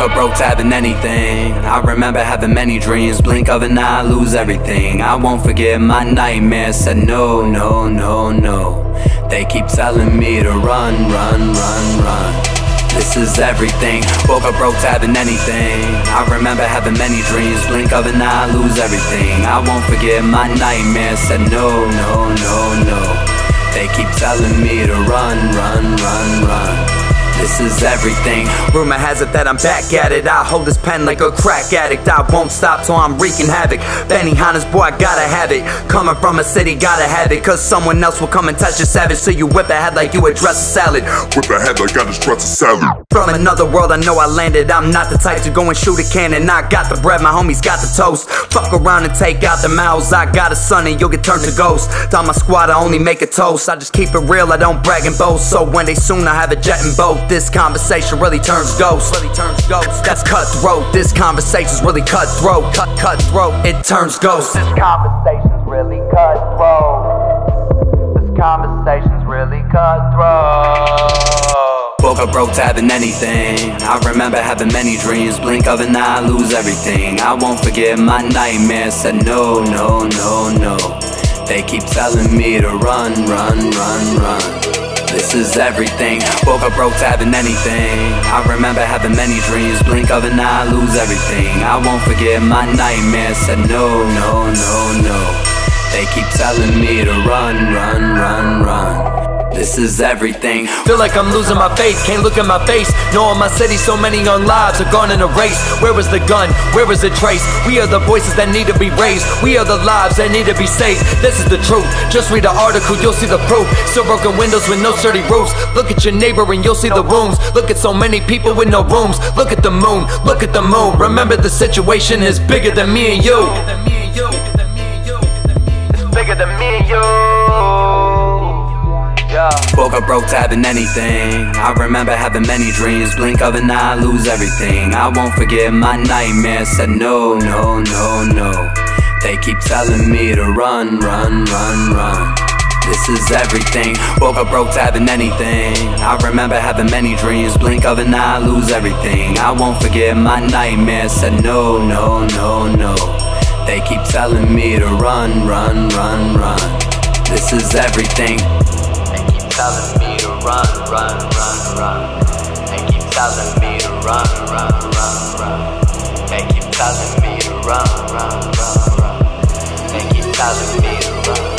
Woke up broke, having anything. I remember having many dreams. Blink of an eye, lose everything. I won't forget my nightmares. Said no, no, no, no. They keep telling me to run, run, run, run. This is everything. Woke up broke, having anything. I remember having many dreams. Blink of an eye, lose everything. I won't forget my nightmares. Said no, no, no, no. They keep telling me to run, run, run, run. This is everything. Rumor has it that I'm back at it. I hold this pen like a crack addict. I won't stop till I'm wreaking havoc. Benihana's, boy, I gotta have it. Coming from a city, gotta have it. Cause someone else will come and touch your savage. So you whip ahead like you address a salad. Whip ahead like I just dressed a salad. From another world, I know I landed. I'm not the type to go and shoot a cannon. I got the bread, my homies got the toast. Fuck around and take out the mouths. I got a son and you'll get turned to ghost. Tell my squad I only make a toast. I just keep it real, I don't brag and boast. So one day soon I have a jet and boat. This conversation really turns ghost. That's cutthroat. This conversation's really cutthroat. Cutthroat. It turns ghost. This conversation's really cutthroat. This conversation's really cutthroat. Woke up broke, having anything. I remember having many dreams. Blink of an eye, lose everything. I won't forget my nightmares. Said no, no, no, no. They keep telling me to run, run, run, run. This is everything. Woke up broke, having anything. I remember having many dreams. Blink of an eye, lose everything. I won't forget my nightmares. Said no, no, no, no. They keep telling me to run, run, run, run. This is everything. Feel like I'm losing my faith, can't look at my face. Know in my city so many young lives are gone in a race. Where was the gun? Where was the trace? We are the voices that need to be raised. We are the lives that need to be saved. This is the truth. Just read the article, you'll see the proof. Still broken windows with no sturdy roofs. Look at your neighbor and you'll see the wounds. Look at so many people with no rooms. Look at the moon, look at the moon. Remember the situation is bigger than me and you. It's bigger than me and you. Woke up broke, having anything. I remember having many dreams. Blink of an eye, lose everything. I won't forget my nightmares. Said no, no, no, no. They keep telling me to run, run, run, run. This is everything. Woke up broke, having anything. I remember having many dreams. Blink of an eye, lose everything. I won't forget my nightmares. Said no, no, no, no. They keep telling me to run, run, run, run. This is everything. Telling me to run, run, run, run. They keep telling me to run, run, run, run. They keep telling me to run, run, run, run. They keep telling me to run.